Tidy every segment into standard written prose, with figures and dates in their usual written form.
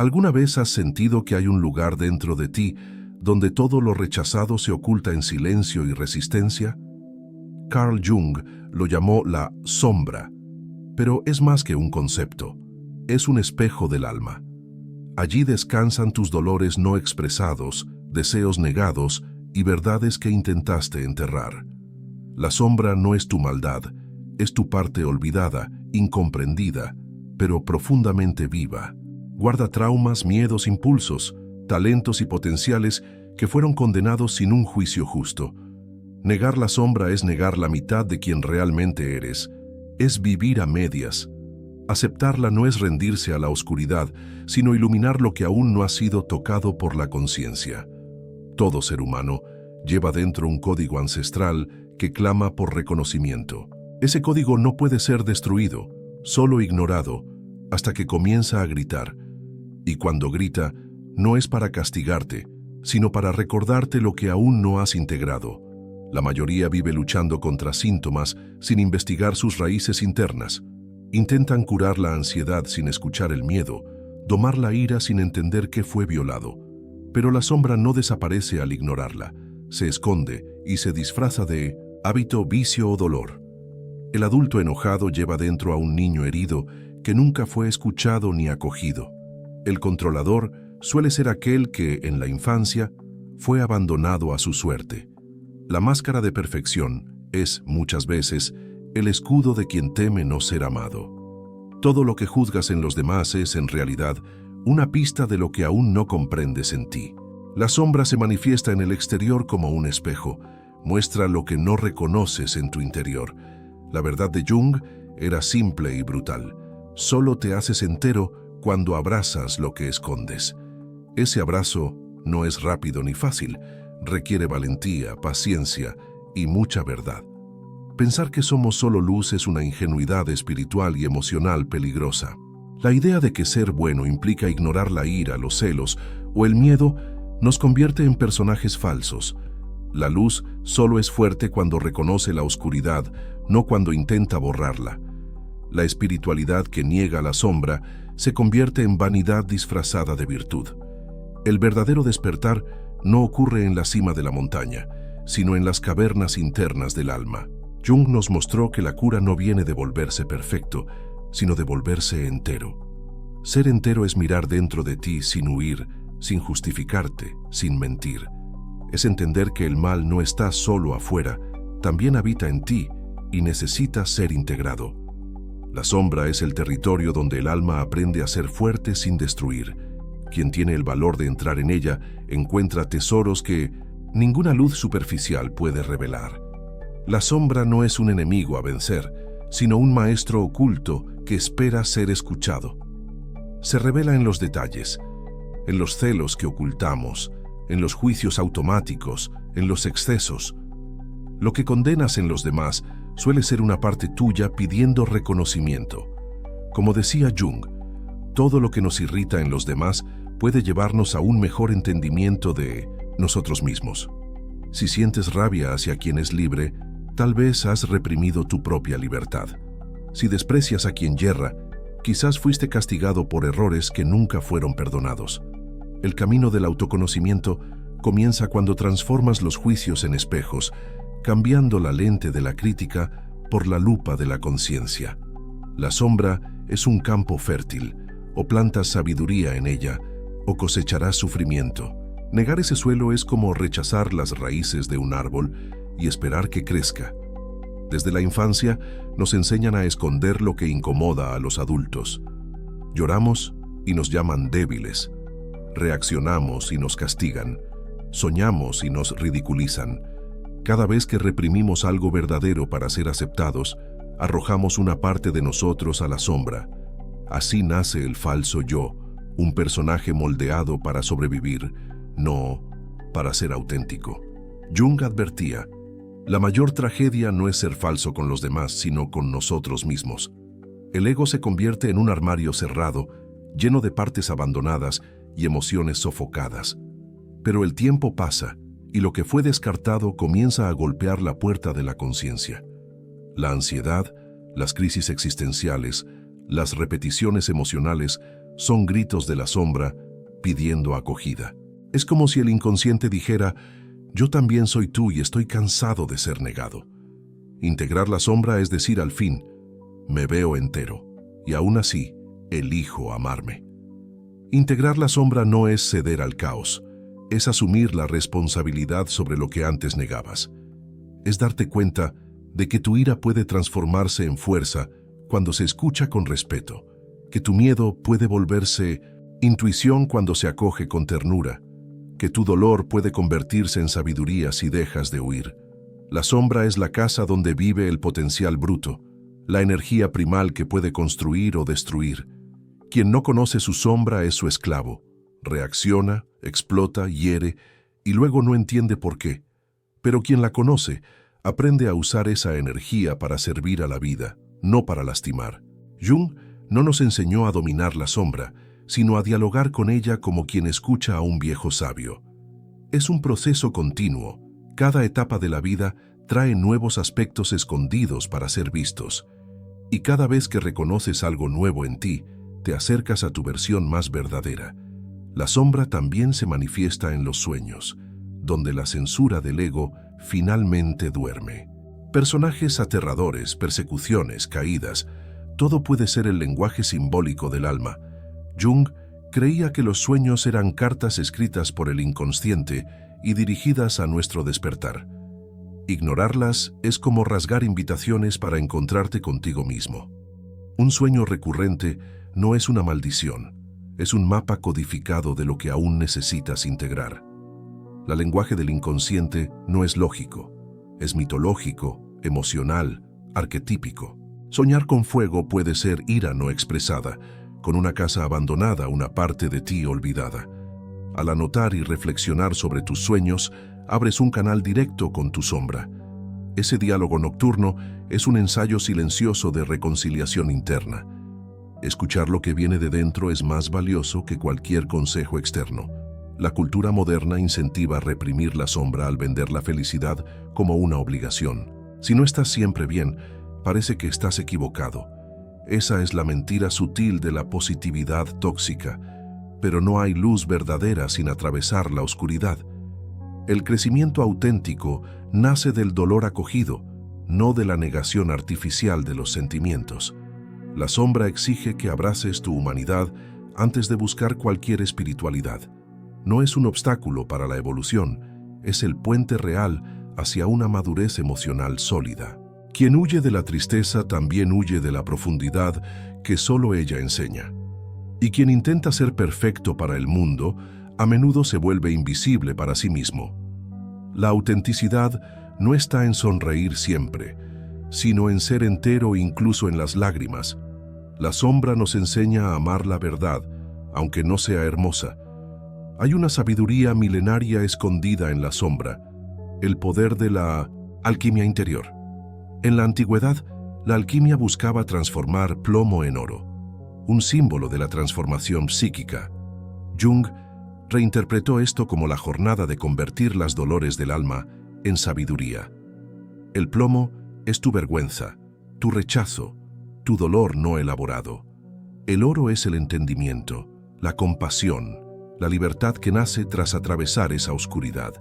¿Alguna vez has sentido que hay un lugar dentro de ti donde todo lo rechazado se oculta en silencio y resistencia? Carl Jung lo llamó la sombra, pero es más que un concepto, es un espejo del alma. Allí descansan tus dolores no expresados, deseos negados y verdades que intentaste enterrar. La sombra no es tu maldad, es tu parte olvidada, incomprendida, pero profundamente viva. Guarda traumas, miedos, impulsos, talentos y potenciales que fueron condenados sin un juicio justo. Negar la sombra es negar la mitad de quien realmente eres, es vivir a medias. Aceptarla no es rendirse a la oscuridad, sino iluminar lo que aún no ha sido tocado por la conciencia. Todo ser humano lleva dentro un código ancestral que clama por reconocimiento. Ese código no puede ser destruido, solo ignorado, hasta que comienza a gritar. Y cuando grita, no es para castigarte, sino para recordarte lo que aún no has integrado. La mayoría vive luchando contra síntomas sin investigar sus raíces internas. Intentan curar la ansiedad sin escuchar el miedo, domar la ira sin entender qué fue violado. Pero la sombra no desaparece al ignorarla, se esconde y se disfraza de hábito, vicio o dolor. El adulto enojado lleva dentro a un niño herido que nunca fue escuchado ni acogido. El controlador suele ser aquel que, en la infancia, fue abandonado a su suerte. La máscara de perfección es, muchas veces, el escudo de quien teme no ser amado. Todo lo que juzgas en los demás es, en realidad, una pista de lo que aún no comprendes en ti. La sombra se manifiesta en el exterior como un espejo, muestra lo que no reconoces en tu interior. La verdad de Jung era simple y brutal. Solo te haces entero cuando abrazas lo que escondes. Ese abrazo no es rápido ni fácil, requiere valentía, paciencia y mucha verdad. Pensar que somos solo luz es una ingenuidad espiritual y emocional peligrosa. La idea de que ser bueno implica ignorar la ira, los celos o el miedo nos convierte en personajes falsos. La luz solo es fuerte cuando reconoce la oscuridad, no cuando intenta borrarla. La espiritualidad que niega la sombra se convierte en vanidad disfrazada de virtud. El verdadero despertar no ocurre en la cima de la montaña, sino en las cavernas internas del alma. Jung nos mostró que la cura no viene de volverse perfecto, sino de volverse entero. Ser entero es mirar dentro de ti sin huir, sin justificarte, sin mentir. Es entender que el mal no está solo afuera, también habita en ti y necesita ser integrado. La sombra es el territorio donde el alma aprende a ser fuerte sin destruir. Quien tiene el valor de entrar en ella encuentra tesoros que ninguna luz superficial puede revelar. La sombra no es un enemigo a vencer, sino un maestro oculto que espera ser escuchado. Se revela en los detalles, en los celos que ocultamos, en los juicios automáticos, en los excesos. Lo que condenas en los demás suele ser una parte tuya pidiendo reconocimiento. Como decía Jung, todo lo que nos irrita en los demás puede llevarnos a un mejor entendimiento de nosotros mismos. Si sientes rabia hacia quien es libre, tal vez has reprimido tu propia libertad. Si desprecias a quien yerra, quizás fuiste castigado por errores que nunca fueron perdonados. El camino del autoconocimiento comienza cuando transformas los juicios en espejos, cambiando la lente de la crítica por la lupa de la conciencia. La sombra es un campo fértil, o plantas sabiduría en ella, o cosecharás sufrimiento. Negar ese suelo es como rechazar las raíces de un árbol y esperar que crezca. Desde la infancia nos enseñan a esconder lo que incomoda a los adultos. Lloramos y nos llaman débiles. Reaccionamos y nos castigan. Soñamos y nos ridiculizan. Cada vez que reprimimos algo verdadero para ser aceptados, arrojamos una parte de nosotros a la sombra. Así nace el falso yo, un personaje moldeado para sobrevivir, no para ser auténtico. Jung advertía, la mayor tragedia no es ser falso con los demás, sino con nosotros mismos. El ego se convierte en un armario cerrado, lleno de partes abandonadas y emociones sofocadas. Pero el tiempo pasa, y lo que fue descartado comienza a golpear la puerta de la conciencia. La ansiedad, las crisis existenciales, las repeticiones emocionales son gritos de la sombra pidiendo acogida. Es como si el inconsciente dijera: yo también soy tú y estoy cansado de ser negado. Integrar la sombra es decir al fin: me veo entero y aún así elijo amarme. Integrar la sombra no es ceder al caos, es asumir la responsabilidad sobre lo que antes negabas. Es darte cuenta de que tu ira puede transformarse en fuerza cuando se escucha con respeto, que tu miedo puede volverse intuición cuando se acoge con ternura, que tu dolor puede convertirse en sabiduría si dejas de huir. La sombra es la casa donde vive el potencial bruto, la energía primal que puede construir o destruir. Quien no conoce su sombra es su esclavo. Reacciona, explota, hiere y luego no entiende por qué. Pero quien la conoce aprende a usar esa energía para servir a la vida, no para lastimar. Jung no nos enseñó a dominar la sombra, sino a dialogar con ella como quien escucha a un viejo sabio. Es un proceso continuo. Cada etapa de la vida trae nuevos aspectos escondidos para ser vistos. Y cada vez que reconoces algo nuevo en ti, te acercas a tu versión más verdadera. La sombra también se manifiesta en los sueños, donde la censura del ego finalmente duerme. Personajes aterradores, persecuciones, caídas, todo puede ser el lenguaje simbólico del alma. Jung creía que los sueños eran cartas escritas por el inconsciente y dirigidas a nuestro despertar. Ignorarlas es como rasgar invitaciones para encontrarte contigo mismo. Un sueño recurrente no es una maldición, es un mapa codificado de lo que aún necesitas integrar. El lenguaje del inconsciente no es lógico, es mitológico, emocional, arquetípico. Soñar con fuego puede ser ira no expresada, con una casa abandonada, una parte de ti olvidada. Al anotar y reflexionar sobre tus sueños, abres un canal directo con tu sombra. Ese diálogo nocturno es un ensayo silencioso de reconciliación interna. Escuchar lo que viene de dentro es más valioso que cualquier consejo externo. La cultura moderna incentiva reprimir la sombra al vender la felicidad como una obligación. Si no estás siempre bien, parece que estás equivocado. Esa es la mentira sutil de la positividad tóxica, pero no hay luz verdadera sin atravesar la oscuridad. El crecimiento auténtico nace del dolor acogido, no de la negación artificial de los sentimientos. La sombra exige que abraces tu humanidad antes de buscar cualquier espiritualidad. No es un obstáculo para la evolución, es el puente real hacia una madurez emocional sólida. Quien huye de la tristeza también huye de la profundidad que solo ella enseña. Y quien intenta ser perfecto para el mundo, a menudo se vuelve invisible para sí mismo. La autenticidad no está en sonreír siempre, sino en ser entero incluso en las lágrimas. La sombra nos enseña a amar la verdad, aunque no sea hermosa. Hay una sabiduría milenaria escondida en la sombra, el poder de la alquimia interior. En la antigüedad, la alquimia buscaba transformar plomo en oro, un símbolo de la transformación psíquica. Jung reinterpretó esto como la jornada de convertir las dolores del alma en sabiduría. El plomo es tu vergüenza, tu rechazo, tu dolor no elaborado. El oro es el entendimiento, la compasión, la libertad que nace tras atravesar esa oscuridad.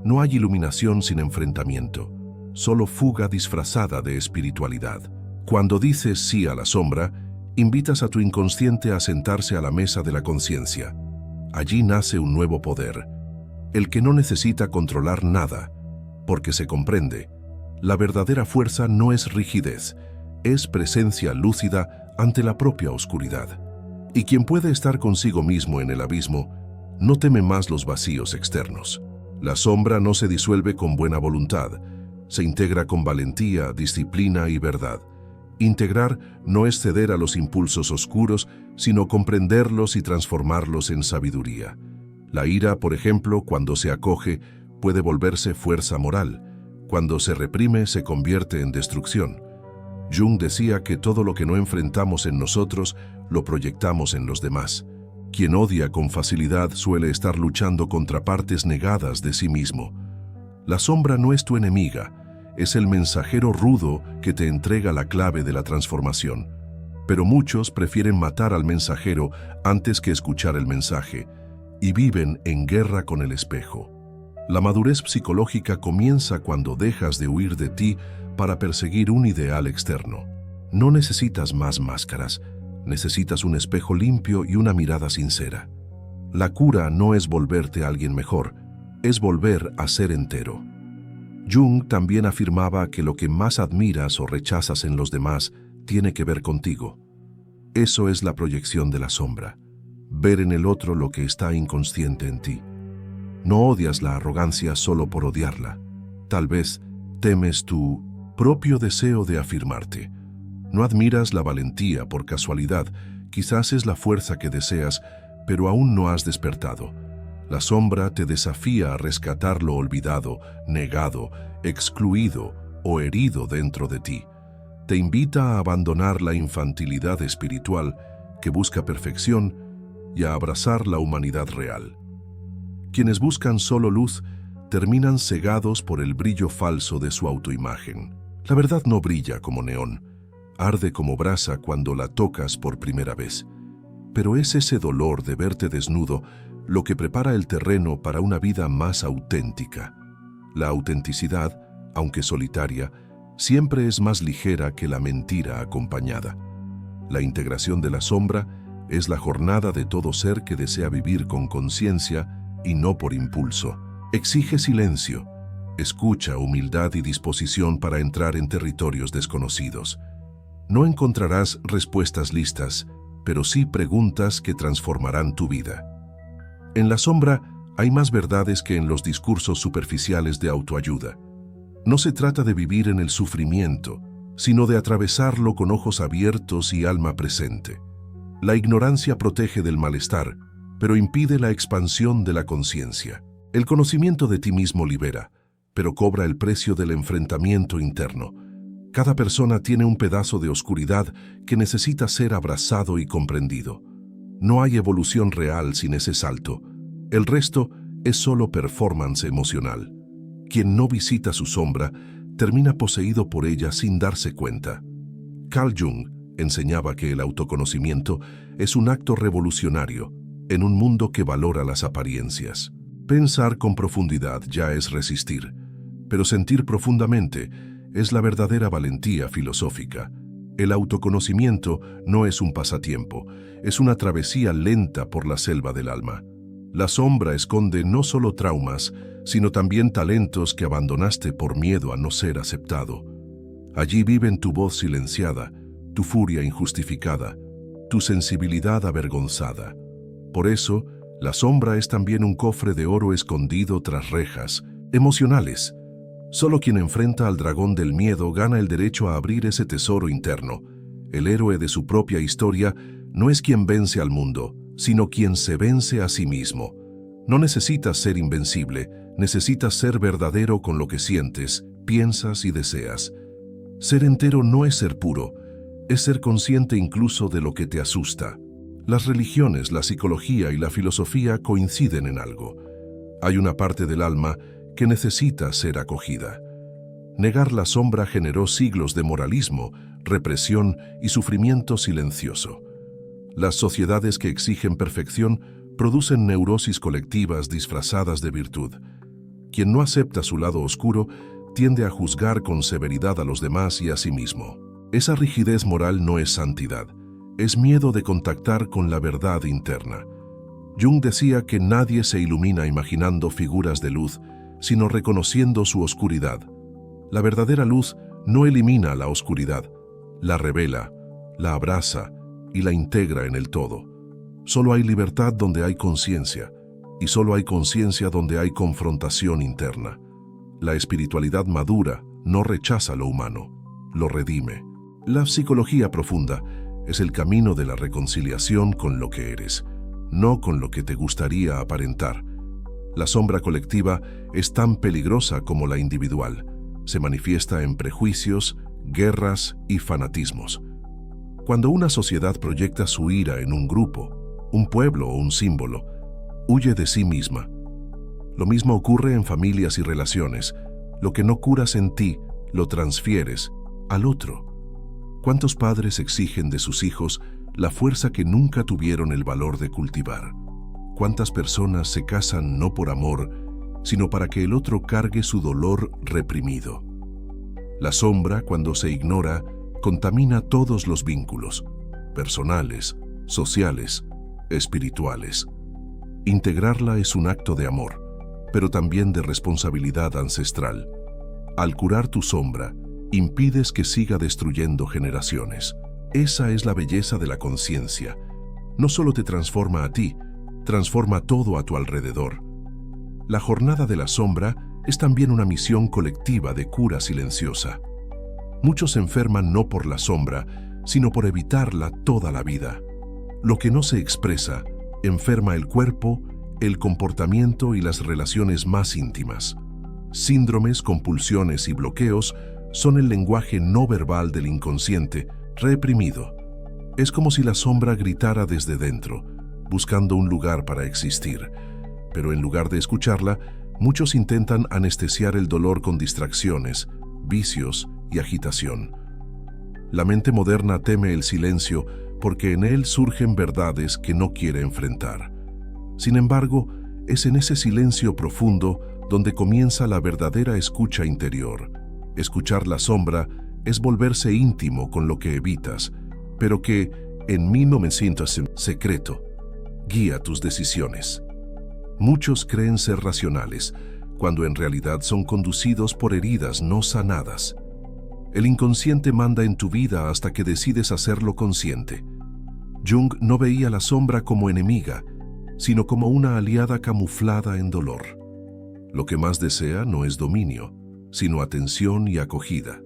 No hay iluminación sin enfrentamiento, solo fuga disfrazada de espiritualidad. Cuando dices sí a la sombra, invitas a tu inconsciente a sentarse a la mesa de la conciencia. Allí nace un nuevo poder, el que no necesita controlar nada, porque se comprende. La verdadera fuerza no es rigidez, es presencia lúcida ante la propia oscuridad. Y quien puede estar consigo mismo en el abismo, no teme más los vacíos externos. La sombra no se disuelve con buena voluntad, se integra con valentía, disciplina y verdad. Integrar no es ceder a los impulsos oscuros, sino comprenderlos y transformarlos en sabiduría. La ira, por ejemplo, cuando se acoge, puede volverse fuerza moral. Cuando se reprime, se convierte en destrucción. Jung decía que todo lo que no enfrentamos en nosotros, lo proyectamos en los demás. Quien odia con facilidad suele estar luchando contra partes negadas de sí mismo. La sombra no es tu enemiga, es el mensajero rudo que te entrega la clave de la transformación. Pero muchos prefieren matar al mensajero antes que escuchar el mensaje y viven en guerra con el espejo. La madurez psicológica comienza cuando dejas de huir de ti para perseguir un ideal externo. No necesitas más máscaras, necesitas un espejo limpio y una mirada sincera. La cura no es volverte a alguien mejor, es volver a ser entero. Jung también afirmaba que lo que más admiras o rechazas en los demás tiene que ver contigo. Eso es la proyección de la sombra, ver en el otro lo que está inconsciente en ti. No odias la arrogancia solo por odiarla. Tal vez temes tu propio deseo de afirmarte. No admiras la valentía por casualidad, quizás es la fuerza que deseas, pero aún no has despertado. La sombra te desafía a rescatar lo olvidado, negado, excluido o herido dentro de ti. Te invita a abandonar la infantilidad espiritual que busca perfección y a abrazar la humanidad real. Quienes buscan solo luz terminan cegados por el brillo falso de su autoimagen. La verdad no brilla como neón, arde como brasa cuando la tocas por primera vez. Pero es ese dolor de verte desnudo lo que prepara el terreno para una vida más auténtica. La autenticidad, aunque solitaria, siempre es más ligera que la mentira acompañada. La integración de la sombra es la jornada de todo ser que desea vivir con conciencia y no por impulso. Exige silencio, escucha, humildad y disposición para entrar en territorios desconocidos. No encontrarás respuestas listas, pero sí preguntas que transformarán tu vida. En la sombra hay más verdades que en los discursos superficiales de autoayuda. No se trata de vivir en el sufrimiento, sino de atravesarlo con ojos abiertos y alma presente. La ignorancia protege del malestar, pero impide la expansión de la conciencia. El conocimiento de ti mismo libera, pero cobra el precio del enfrentamiento interno. Cada persona tiene un pedazo de oscuridad que necesita ser abrazado y comprendido. No hay evolución real sin ese salto. El resto es solo performance emocional. Quien no visita su sombra termina poseído por ella sin darse cuenta. Carl Jung enseñaba que el autoconocimiento es un acto revolucionario en un mundo que valora las apariencias. Pensar con profundidad ya es resistir, pero sentir profundamente es la verdadera valentía filosófica. El autoconocimiento no es un pasatiempo, es una travesía lenta por la selva del alma. La sombra esconde no solo traumas, sino también talentos que abandonaste por miedo a no ser aceptado. Allí viven tu voz silenciada, tu furia injustificada, tu sensibilidad avergonzada. Por eso, la sombra es también un cofre de oro escondido tras rejas emocionales. Solo quien enfrenta al dragón del miedo gana el derecho a abrir ese tesoro interno. El héroe de su propia historia no es quien vence al mundo, sino quien se vence a sí mismo. No necesitas ser invencible, necesitas ser verdadero con lo que sientes, piensas y deseas. Ser entero no es ser puro, es ser consciente incluso de lo que te asusta. Las religiones, la psicología y la filosofía coinciden en algo. Hay una parte del alma que necesita ser acogida. Negar la sombra generó siglos de moralismo, represión y sufrimiento silencioso. Las sociedades que exigen perfección producen neurosis colectivas disfrazadas de virtud. Quien no acepta su lado oscuro tiende a juzgar con severidad a los demás y a sí mismo. Esa rigidez moral no es santidad, es miedo de contactar con la verdad interna. Jung decía que nadie se ilumina imaginando figuras de luz, sino reconociendo su oscuridad. La verdadera luz no elimina la oscuridad, la revela, la abraza y la integra en el todo. Solo hay libertad donde hay conciencia, y solo hay conciencia donde hay confrontación interna. La espiritualidad madura no rechaza lo humano, lo redime. La psicología profunda es el camino de la reconciliación con lo que eres, no con lo que te gustaría aparentar. La sombra colectiva es tan peligrosa como la individual. Se manifiesta en prejuicios, guerras y fanatismos. Cuando una sociedad proyecta su ira en un grupo, un pueblo o un símbolo, huye de sí misma. Lo mismo ocurre en familias y relaciones. Lo que no curas en ti, lo transfieres al otro. ¿Cuántos padres exigen de sus hijos la fuerza que nunca tuvieron el valor de cultivar? ¿Cuántas personas se casan no por amor, sino para que el otro cargue su dolor reprimido? La sombra, cuando se ignora, contamina todos los vínculos, personales, sociales, espirituales. Integrarla es un acto de amor, pero también de responsabilidad ancestral. Al curar tu sombra, impides que siga destruyendo generaciones. Esa es la belleza de la conciencia. No solo te transforma a ti, transforma todo a tu alrededor. La jornada de la sombra es también una misión colectiva de cura silenciosa. Muchos se enferman no por la sombra, sino por evitarla toda la vida. Lo que no se expresa enferma el cuerpo, el comportamiento y las relaciones más íntimas. Síndromes, compulsiones y bloqueos son el lenguaje no verbal del inconsciente reprimido. Es como si la sombra gritara desde dentro, buscando un lugar para existir. Pero en lugar de escucharla, muchos intentan anestesiar el dolor con distracciones, vicios y agitación. La mente moderna teme el silencio porque en él surgen verdades que no quiere enfrentar. Sin embargo, es en ese silencio profundo donde comienza la verdadera escucha interior. Escuchar la sombra es volverse íntimo con lo que evitas, pero que, en mí no me siento secreto, guía tus decisiones. Muchos creen ser racionales, cuando en realidad son conducidos por heridas no sanadas. El inconsciente manda en tu vida hasta que decides hacerlo consciente. Jung no veía la sombra como enemiga, sino como una aliada camuflada en dolor. Lo que más desea no es dominio, sino atención y acogida.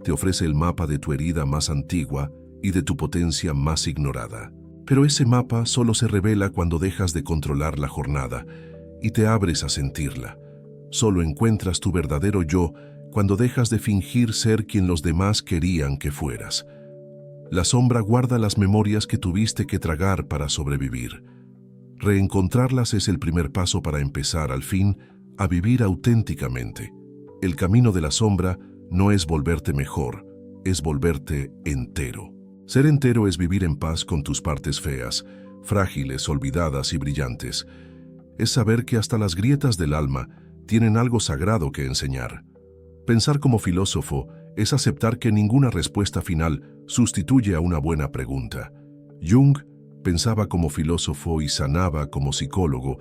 Te ofrece el mapa de tu herida más antigua y de tu potencia más ignorada. Pero ese mapa solo se revela cuando dejas de controlar la jornada y te abres a sentirla. Solo encuentras tu verdadero yo cuando dejas de fingir ser quien los demás querían que fueras. La sombra guarda las memorias que tuviste que tragar para sobrevivir. Reencontrarlas es el primer paso para empezar, al fin, a vivir auténticamente. El camino de la sombra no es volverte mejor, es volverte entero. Ser entero es vivir en paz con tus partes feas, frágiles, olvidadas y brillantes. Es saber que hasta las grietas del alma tienen algo sagrado que enseñar. Pensar como filósofo es aceptar que ninguna respuesta final sustituye a una buena pregunta. Jung pensaba como filósofo y sanaba como psicólogo,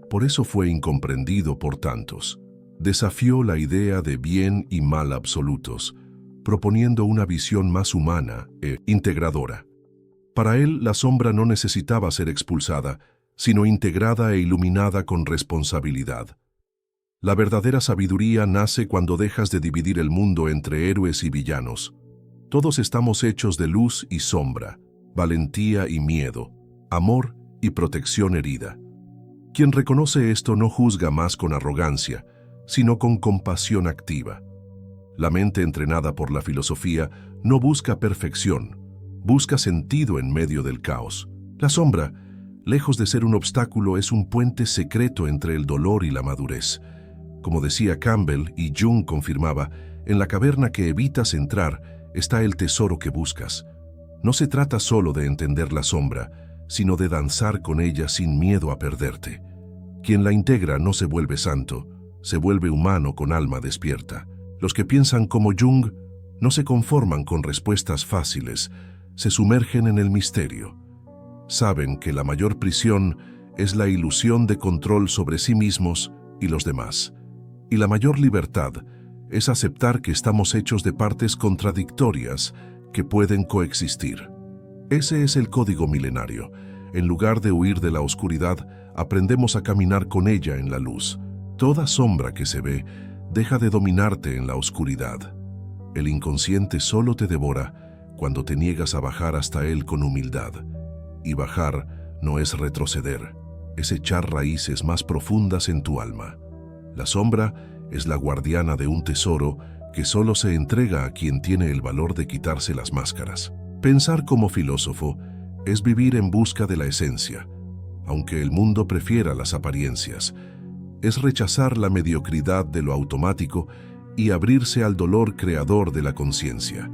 por eso fue incomprendido por tantos. Desafió la idea de bien y mal absolutos, proponiendo una visión más humana e integradora. Para él, la sombra no necesitaba ser expulsada, sino integrada e iluminada con responsabilidad. La verdadera sabiduría nace cuando dejas de dividir el mundo entre héroes y villanos. Todos estamos hechos de luz y sombra, valentía y miedo, amor y protección herida. Quien reconoce esto no juzga más con arrogancia, sino con compasión activa. La mente entrenada por la filosofía no busca perfección, busca sentido en medio del caos. La sombra, lejos de ser un obstáculo, es un puente secreto entre el dolor y la madurez. Como decía Campbell y Jung confirmaba, en la caverna que evitas entrar está el tesoro que buscas. No se trata solo de entender la sombra, sino de danzar con ella sin miedo a perderte. Quien la integra no se vuelve santo, se vuelve humano con alma despierta. Los que piensan como Jung no se conforman con respuestas fáciles, se sumergen en el misterio. Saben que la mayor prisión es la ilusión de control sobre sí mismos y los demás. Y la mayor libertad es aceptar que estamos hechos de partes contradictorias que pueden coexistir. Ese es el código milenario. En lugar de huir de la oscuridad, aprendemos a caminar con ella en la luz. Toda sombra que se ve deja de dominarte en la oscuridad. El inconsciente solo te devora cuando te niegas a bajar hasta él con humildad. Y bajar no es retroceder, es echar raíces más profundas en tu alma. La sombra es la guardiana de un tesoro que solo se entrega a quien tiene el valor de quitarse las máscaras. Pensar como filósofo es vivir en busca de la esencia, aunque el mundo prefiera las apariencias. Es rechazar la mediocridad de lo automático y abrirse al dolor creador de la conciencia.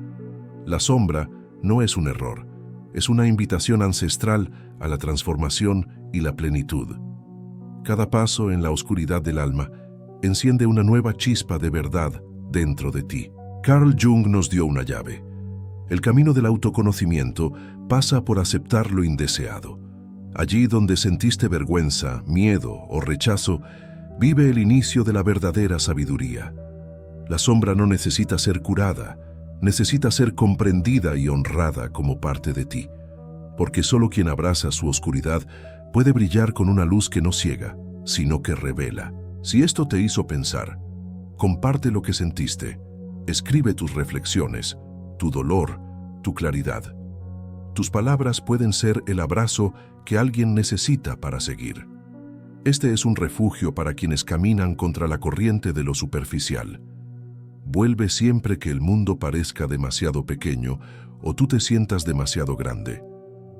La sombra no es un error, es una invitación ancestral a la transformación y la plenitud. Cada paso en la oscuridad del alma enciende una nueva chispa de verdad dentro de ti. Carl Jung nos dio una llave. El camino del autoconocimiento pasa por aceptar lo indeseado. Allí donde sentiste vergüenza, miedo o rechazo, vive el inicio de la verdadera sabiduría. La sombra no necesita ser curada, necesita ser comprendida y honrada como parte de ti, porque solo quien abraza su oscuridad puede brillar con una luz que no ciega, sino que revela. Si esto te hizo pensar, comparte lo que sentiste, escribe tus reflexiones, tu dolor, tu claridad. Tus palabras pueden ser el abrazo que alguien necesita para seguir. Este es un refugio para quienes caminan contra la corriente de lo superficial. Vuelve siempre que el mundo parezca demasiado pequeño o tú te sientas demasiado grande.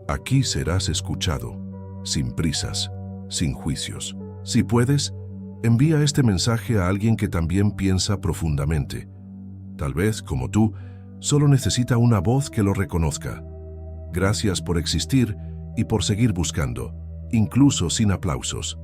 Aquí serás escuchado, sin prisas, sin juicios. Si puedes, envía este mensaje a alguien que también piensa profundamente. Tal vez, como tú, solo necesita una voz que lo reconozca. Gracias por existir y por seguir buscando, incluso sin aplausos.